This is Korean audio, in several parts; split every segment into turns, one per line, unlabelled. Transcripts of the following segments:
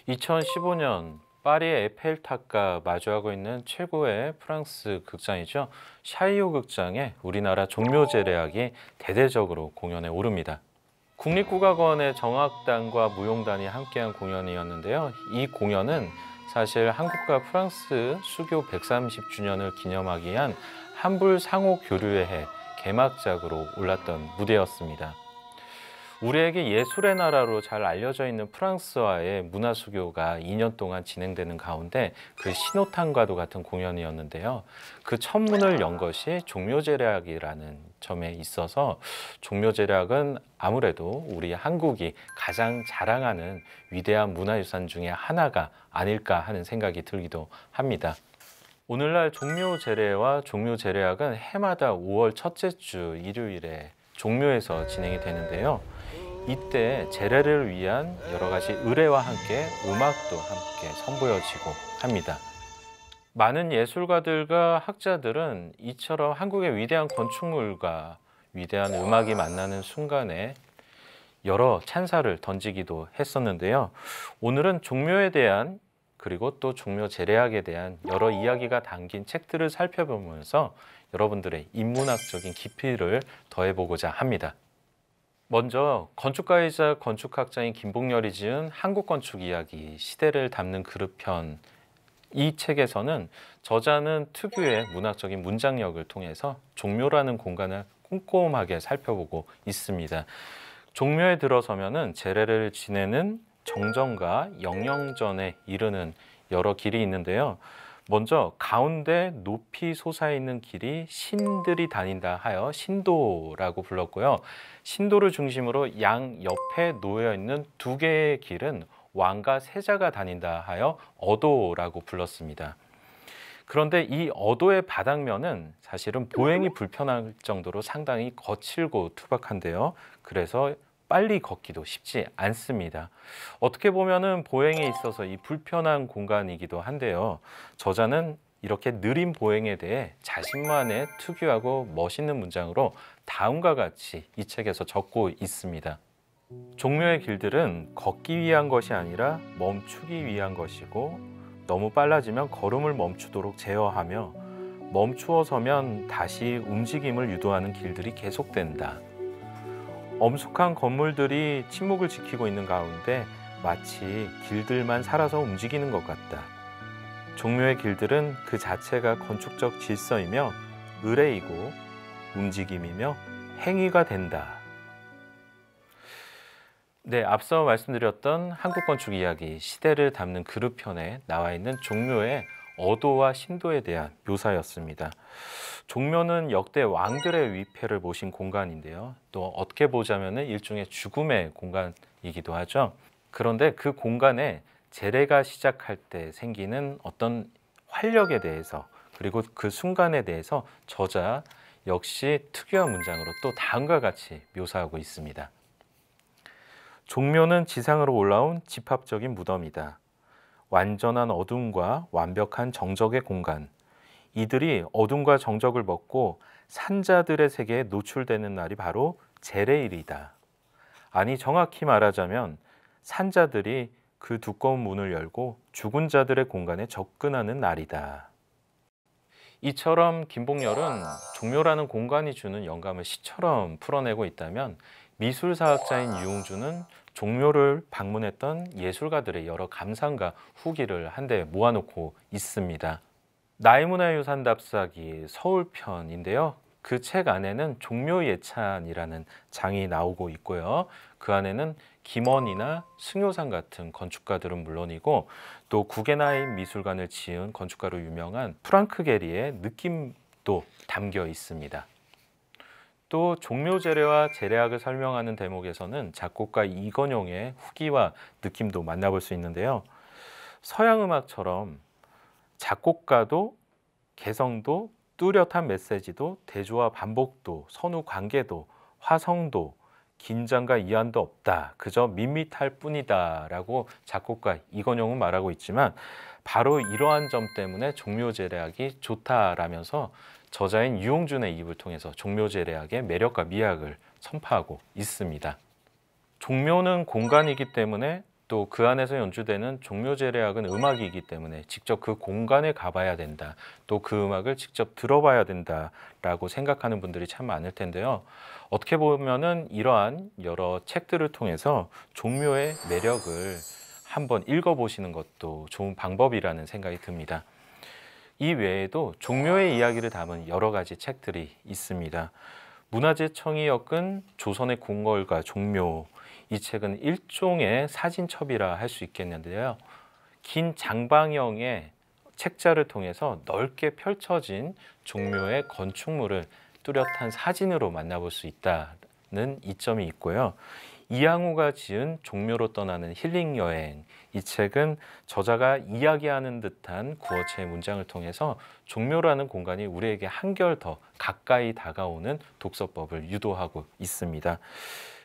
2015년 파리의 에펠탑과 마주하고 있는 최고의 프랑스 극장이죠. 샤이오 극장에 우리나라 종묘제례악이 대대적으로 공연에 오릅니다. 국립국악원의 정악단과 무용단이 함께한 공연이었는데요. 이 공연은 사실 한국과 프랑스 수교 130주년을 기념하기 위한 한불 상호 교류의 해 개막작으로 올랐던 무대였습니다. 우리에게 예술의 나라로 잘 알려져 있는 프랑스와의 문화수교가 2년 동안 진행되는 가운데 그 신호탄과도 같은 공연이었는데요. 그 첫 문을 연 것이 종묘제례악이라는 점에 있어서 종묘제례악은 아무래도 우리 한국이 가장 자랑하는 위대한 문화유산 중에 하나가 아닐까 하는 생각이 들기도 합니다. 오늘날 종묘제례와 종묘제례악은 해마다 5월 첫째 주 일요일에 종묘에서 진행이 되는데요. 이때 제례를 위한 여러 가지 의례와 함께 음악도 함께 선보여지고 합니다. 많은 예술가들과 학자들은 이처럼 한국의 위대한 건축물과 위대한 음악이 만나는 순간에 여러 찬사를 던지기도 했었는데요. 오늘은 종묘에 대한 그리고 또 종묘 제례악에 대한 여러 이야기가 담긴 책들을 살펴보면서 여러분들의 인문학적인 깊이를 더해보고자 합니다. 먼저 건축가이자 건축학자인 김봉렬이 지은 한국건축 이야기 시대를 담는 그릇편, 이 책에서는 저자는 특유의 문학적인 문장력을 통해서 종묘라는 공간을 꼼꼼하게 살펴보고 있습니다. 종묘에 들어서면은 제례를 지내는 정전과 영영전에 이르는 여러 길이 있는데요. 먼저 가운데 높이 솟아있는 길이 신들이 다닌다 하여 신도라고 불렀고요. 신도를 중심으로 양 옆에 놓여있는 두 개의 길은 왕과 세자가 다닌다 하여 어도라고 불렀습니다. 그런데 이 어도의 바닥면은 사실은 보행이 불편할 정도로 상당히 거칠고 투박한데요. 그래서 빨리 걷기도 쉽지 않습니다. 어떻게 보면은 보행에 있어서 이 불편한 공간이기도 한데요. 저자는 이렇게 느린 보행에 대해 자신만의 특유하고 멋있는 문장으로 다음과 같이 이 책에서 적고 있습니다. 종묘의 길들은 걷기 위한 것이 아니라 멈추기 위한 것이고 너무 빨라지면 걸음을 멈추도록 제어하며 멈추어 서면 다시 움직임을 유도하는 길들이 계속된다. 엄숙한 건물들이 침묵을 지키고 있는 가운데 마치 길들만 살아서 움직이는 것 같다. 종묘의 길들은 그 자체가 건축적 질서이며 의례이고 움직임이며 행위가 된다. 네, 앞서 말씀드렸던 한국건축 이야기 시대를 담는 그릇편에 나와 있는 종묘의 어도와 신도에 대한 묘사였습니다. 종묘는 역대 왕들의 위패를 모신 공간인데요. 또 어떻게 보자면 일종의 죽음의 공간이기도 하죠. 그런데 그 공간에 제례가 시작할 때 생기는 어떤 활력에 대해서 그리고 그 순간에 대해서 저자 역시 특유한 문장으로 또 다음과 같이 묘사하고 있습니다. 종묘는 지상으로 올라온 집합적인 무덤이다. 완전한 어둠과 완벽한 정적의 공간. 이들이 어둠과 정적을 벗고 산자들의 세계에 노출되는 날이 바로 제례일이다. 아니 정확히 말하자면 산자들이 그 두꺼운 문을 열고 죽은 자들의 공간에 접근하는 날이다. 이처럼 김봉렬은 종묘라는 공간이 주는 영감을 시처럼 풀어내고 있다면 미술사학자인 유홍주는 종묘를 방문했던 예술가들의 여러 감상과 후기를 한데 모아놓고 있습니다. 나의 문화유산 답사기 서울편인데요. 그 책 안에는 종묘예찬이라는 장이 나오고 있고요. 그 안에는 김원이나 승효상 같은 건축가들은 물론이고 또 구겐하임 미술관을 지은 건축가로 유명한 프랑크 게리의 느낌도 담겨 있습니다. 또 종묘제례와 제례악을 설명하는 대목에서는 작곡가 이건용의 후기와 느낌도 만나볼 수 있는데요. 서양 음악처럼 작곡가도 개성도 뚜렷한 메시지도 대조와 반복도 선후 관계도 화성도 긴장과 이완도 없다. 그저 밋밋할 뿐이다 라고 작곡가 이건용은 말하고 있지만 바로 이러한 점 때문에 종묘제례악이 좋다라면서 저자인 유홍준의 입을 통해서 종묘제례악의 매력과 미학을 선포하고 있습니다. 종묘는 공간이기 때문에 또 그 안에서 연주되는 종묘제례악은 음악이기 때문에 직접 그 공간에 가봐야 된다. 또 그 음악을 직접 들어봐야 된다라고 생각하는 분들이 참 많을 텐데요. 어떻게 보면은 이러한 여러 책들을 통해서 종묘의 매력을 한번 읽어보시는 것도 좋은 방법이라는 생각이 듭니다. 이 외에도 종묘의 이야기를 담은 여러 가지 책들이 있습니다. 문화재청이 엮은 조선의 궁궐과 종묘, 이 책은 일종의 사진첩이라 할 수 있겠는데요. 긴 장방형의 책자를 통해서 넓게 펼쳐진 종묘의 건축물을 뚜렷한 사진으로 만나볼 수 있다는 이점이 있고요. 이항우가 지은 종묘로 떠나는 힐링 여행, 이 책은 저자가 이야기하는 듯한 구어체의 문장을 통해서 종묘라는 공간이 우리에게 한결 더 가까이 다가오는 독서법을 유도하고 있습니다.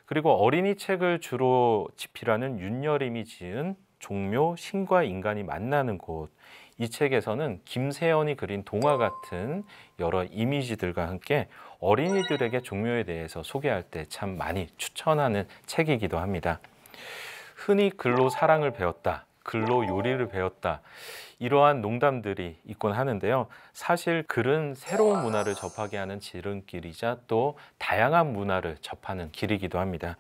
그리고 어린이 책을 주로 집필하는 윤여림이 지은 종묘 신과 인간이 만나는 곳, 이 책에서는 김세연이 그린 동화 같은 여러 이미지들과 함께 어린이들에게 종묘에 대해서 소개할 때 참 많이 추천하는 책이기도 합니다. 흔히 글로 사랑을 배웠다, 글로 요리를 배웠다, 이러한 농담들이 있곤 하는데요. 사실 글은 새로운 문화를 접하게 하는 지름길이자 또 다양한 문화를 접하는 길이기도 합니다.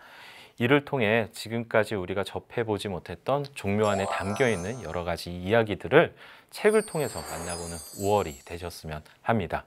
이를 통해 지금까지 우리가 접해보지 못했던 종묘 안에 담겨있는 여러 가지 이야기들을 책을 통해서 만나보는 5월이 되셨으면 합니다.